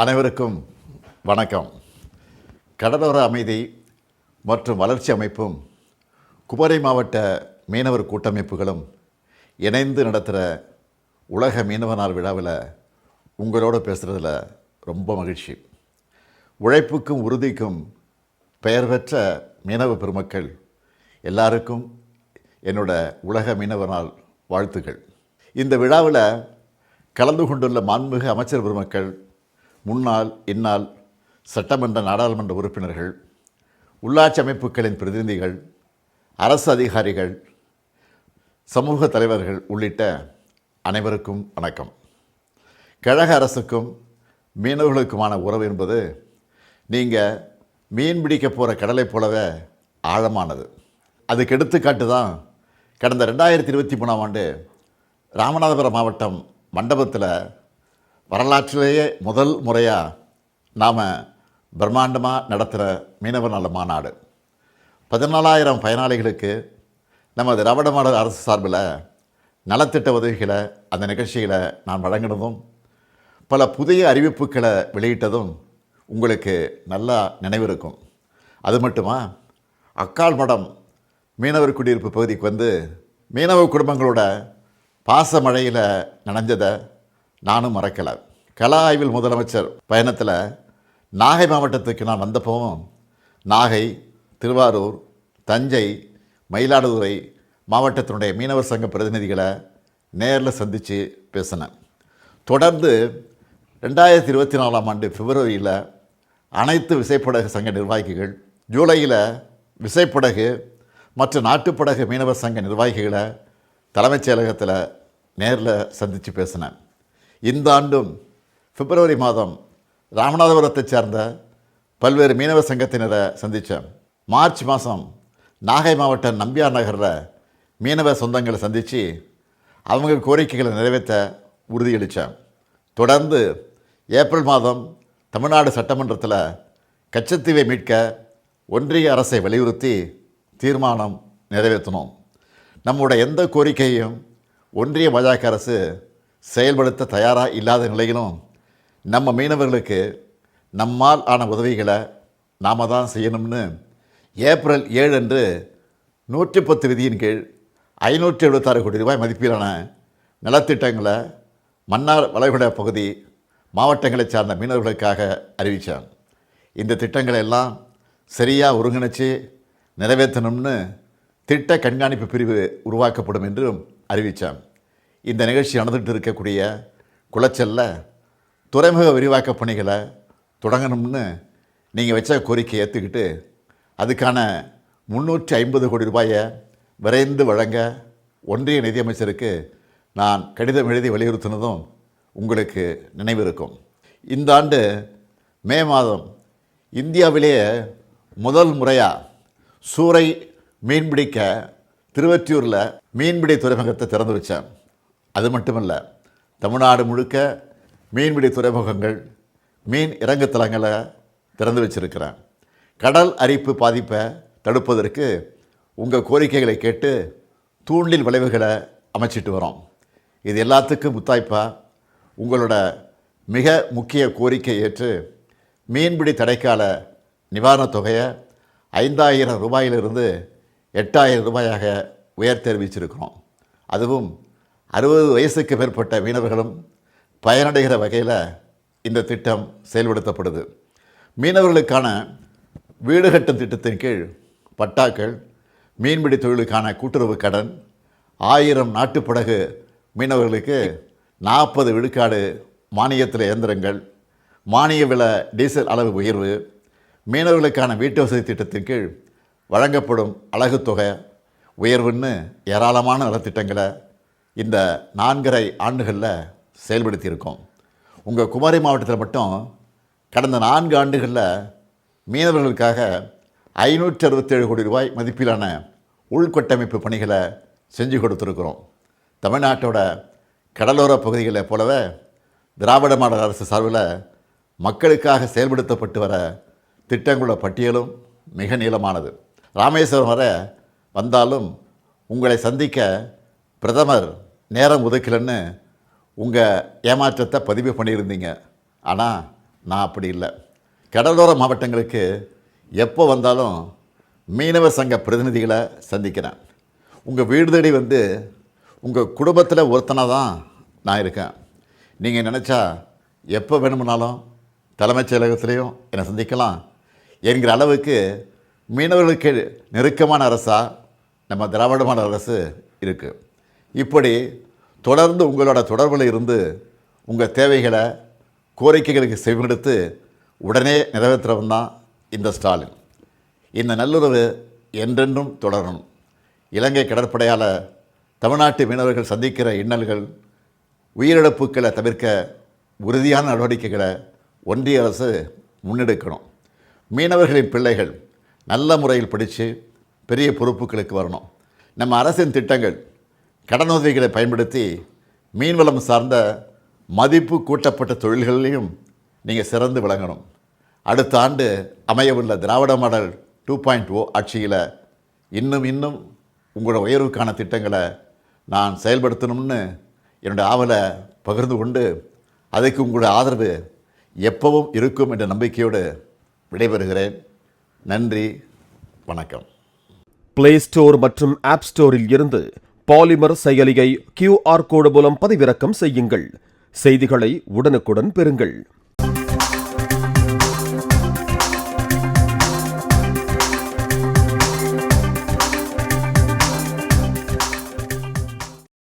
அனைவருக்கும் வணக்கம். கடலோர அமைதி மற்றும் வளர்ச்சி அமைப்பும் குமரி மாவட்ட மீனவர் கூட்டமைப்புகளும் இணைந்து நடத்துகிற உலக மீனவ நாள் விழாவில் உங்களோடு பேசுகிறதுல ரொம்ப மகிழ்ச்சி. உழைப்புக்கும் உறுதிக்கும் பெயர் பெற்ற மீனவ பெருமக்கள் எல்லாருக்கும் என்னோட உலக மீனவ நாள் வாழ்த்துக்கள். இந்த விழாவில் கலந்து கொண்டுள்ள மாண்புமிகு அமைச்சர் பெருமக்கள், முன்னாள் இந்நாள் சட்டமன்ற நாடாளுமன்ற உறுப்பினர்கள், உள்ளாட்சி அமைப்புகளின் பிரதிநிதிகள், அரசு அதிகாரிகள், சமூக தலைவர்கள் உள்ளிட்ட அனைவருக்கும் வணக்கம். கழக அரசுக்கும் மீனவர்களுக்குமான உறவு என்பது நீங்கள் மீன் பிடிக்க போகிற கடலை போலவே ஆழமானது. அதுக்கு எடுத்துக்காட்டு தான் கடந்த 2023ஆம் ஆண்டு ராமநாதபுரம் மாவட்டம் மண்டபத்தில் வரலாற்றிலேயே முதல் முறையாக நாம் பிரம்மாண்டமாக நடத்துகிற மீனவர் நல மாநாடு. 14,000 பயனாளிகளுக்கு நம்ம திராவிட மாடல் அரசு சார்பில் நலத்திட்ட உதவிகளை அந்த நிகழ்ச்சியில் நான் வழங்கினதும் பல புதிய அறிவிப்புகளை வெளியிட்டதும் உங்களுக்கு நல்லா நினைவிருக்கும். அது மட்டுமா, அக்கால் மடம் மீனவர் குடியிருப்பு பகுதிக்கு வந்து மீனவ குடும்பங்களோட பாச மழையில் நனைஞ்சதை நானும் மறக்கலை. கலா ஆய்வில் முதலமைச்சர் பயணத்தில் நாகை மாவட்டத்துக்கு நான் வந்தப்பவும் நாகை, திருவாரூர், தஞ்சை, மயிலாடுதுறை மாவட்டத்தினுடைய மீனவர் சங்க பிரதிநிதிகளை நேரில் சந்தித்து பேசினேன். தொடர்ந்து 2024ஆம் ஆண்டு பிப்ரவரியில் அனைத்து விசைப்படகு சங்க நிர்வாகிகள், ஜூலையில் விசைப்படகு மற்றும் நாட்டுப்படகு மீனவர் சங்க நிர்வாகிகளை தலைமைச் செயலகத்தில் நேரில் சந்தித்து பேசினேன். இந்த ஆண்டும் பிப்ரவரி மாதம் ராமநாதபுரத்தைச் சேர்ந்த பல்வேறு மீனவர் சங்கத்தினரை சந்தித்தேன். மார்ச் மாதம் நாகை மாவட்டம் நம்பியார் நகரில் மீனவ சொந்தங்களை சந்தித்து அவங்க கோரிக்கைகளை நிறைவேற்ற உறுதியளித்தேன். தொடர்ந்து ஏப்ரல் மாதம் தமிழ்நாடு சட்டமன்றத்தில் கச்சத்தீவை மீட்க ஒன்றிய அரசை வலியுறுத்தி தீர்மானம் நிறைவேற்றினோம். நம்முடைய எந்த கோரிக்கையும் ஒன்றிய பாஜக அரசு செயல்படுத்த தயாராக இல்லாத நிலையிலும் நம்ம மீனவர்களுக்கு நம்மால் ஆன உதவிகளை நாம் தான் செய்யணும்னு ஏப்ரல் 7 அன்று 110 விதியின் கீழ் 576 கோடி ரூபாய் மதிப்பிலான நலத்திட்டங்களை மன்னார் வளைகுடா பகுதி மாவட்டங்களை சார்ந்த மீனவர்களுக்காக அறிவித்தேன். இந்த திட்டங்களை எல்லாம் சரியாக ஒருங்கிணைச்சு நிறைவேற்றணும்னு திட்ட கண்காணிப்பு பிரிவு உருவாக்கப்படும் என்றும் அறிவித்தேன். இந்த நிகழ்ச்சி நடந்துகிட்டு இருக்கக்கூடிய குளச்சல்ல துறைமுக விரிவாக்க பணிகளை தொடங்கணும்னு நீங்கள் வச்ச கோரிக்கையை ஏற்றுக்கிட்டு அதுக்கான 350 கோடி ரூபாயை விரைந்து வழங்க ஒன்றிய நிதியமைச்சருக்கு நான் கடிதம் எழுதி வலியுறுத்தினதும் உங்களுக்கு நினைவிருக்கும். இந்த ஆண்டு மே மாதம் இந்தியாவிலேயே முதல் முறையாக சூறை மீன்பிடிக்க திருவொற்றியூரில் மீன்பிடி துறைமுகத்தை திறந்து வச்சேன். அது மட்டுமல்ல, தமிழ்நாடு முழுக்க மீன்பிடி துறைமுகங்கள், மீன் இறங்குத்தலங்களை திறந்து வச்சிருக்கிறேன். கடல் அரிப்பு பாதிப்பை தடுப்பதற்கு உங்கள் கோரிக்கைகளை கேட்டு தூண்டில் விளைவுகளை அமைச்சிட்டு வரோம். இது எல்லாத்துக்கும் முத்தாய்ப்பாக உங்களோட மிக முக்கிய கோரிக்கை ஏற்று மீன்பிடி தடைக்கால நிவாரணத் தொகையை 5,000 ரூபாயிலிருந்து 8,000 ரூபாயாக உயர்த்தி அறிவிச்சிருக்கிறோம். அதுவும் 60 வயசுக்கு மேற்பட்ட மீனவர்களும் பயனடைகிற வகையில் இந்த திட்டம் செயல்படுத்தப்படுது. மீனவர்களுக்கான வீடு கட்டும் திட்டத்தின் கீழ் பட்டாக்கள், மீன்பிடி தொழிலுக்கான கூட்டுறவு கடன், 1000 நாட்டுப்படகு மீனவர்களுக்கு 40 விழுக்காடு மானியத்தில் இயந்திரங்கள், மானிய விலை டீசல் அளவு உயர்வு, மீனவர்களுக்கான வீட்டு வசதி திட்டத்தின் கீழ் வழங்கப்படும் அலகு தொகை உயர்வுன்னு ஏராளமான நலத்திட்டங்களை இந்த 4.5 ஆண்டுகளில் செயல்படுத்தியிருக்கோம். உங்கள் குமரி மாவட்டத்தில் மட்டும் கடந்த 4 ஆண்டுகளில் மீனவர்களுக்காக 567 கோடி ரூபாய் மதிப்பிலான உள்கட்டமைப்பு பணிகளை செஞ்சு கொடுத்துருக்குறோம். தமிழ்நாட்டோட கடலோர பகுதிகளை போலவே திராவிட மாடல் அரசு சார்பில் மக்களுக்காக செயல்படுத்தப்பட்டு வர திட்டங்களோட பட்டியலும் மிக நீளமானது. ராமேஸ்வரம் வரை வந்தாலும் உங்களை சந்திக்க பிரதமர் நேரம் ஒதுக்கலன்னு உங்கள் ஏமாற்றத்தை பதிவு பண்ணியிருந்தீங்க. ஆனால் நான் அப்படி இல்லை. கடலோர மாவட்டங்களுக்கு எப்போ வந்தாலும் மீனவர் சங்க பிரதிநிதிகளை சந்திக்கிறேன். உங்கள் வீடு தேடி வந்து உங்கள் குடும்பத்தில் ஒருத்தனாக தான் நான் இருக்கேன். நீங்கள் நினச்சா எப்போ வேணுமுனாலும் தலைமைச் செயலகத்திலையும் என்னை சந்திக்கலாம் என்கிற அளவுக்கு மீனவர்களுக்கு நெருக்கமான அரசாக நம்ம திராவிட மாடல் அரசு இருக்குது. இப்படி தொடர்ந்து உங்களோட தொடர்பில் இருந்து உங்கள் தேவைகளை கோரிக்கைகளுக்கு செவிமடுத்து உடனே நிறைவேற்றுறவன் தான் இந்த ஸ்டாலின். இந்த நல்லுறவு என்றென்றும் தொடரணும். இலங்கை கடற்படையால் தமிழ்நாட்டு மீனவர்கள் சந்திக்கிற இன்னல்கள், உயிரிழப்புகளை தவிர்க்க உறுதியான நடவடிக்கைகளை ஒன்றிய அரசு முன்னெடுக்கணும். மீனவர்களின் பிள்ளைகள் நல்ல முறையில் படித்து பெரிய பொறுப்புகளுக்கு வரணும். நம்ம அரசின் திட்டங்கள், கடனுதவிகளை பயன்படுத்தி மீன்வளம் சார்ந்த மதிப்பு கூட்டப்பட்ட தொழில்களிலையும் நீங்கள் சிறந்து விளங்கணும். அடுத்த ஆண்டு அமையவுள்ள திராவிட மாடல் 2.0 ஆட்சியில் இன்னும் உங்களோட உயர்வுக்கான திட்டங்களை நான் செயல்படுத்தணும்னு என்னோடய ஆவலை பகிர்ந்து கொண்டு, அதுக்கு உங்களோட ஆதரவு எப்பவும் இருக்கும் என்ற நம்பிக்கையோடு விடைபெறுகிறேன். நன்றி, வணக்கம். பிளே ஸ்டோர் மற்றும் ஆப் ஸ்டோரில் இருந்து பாலிமர் செயலியை QR கோடு மூலம் பதிவிறக்கம் செய்யுங்கள். செய்திகளை உடனுக்குடன் பெறுங்கள்.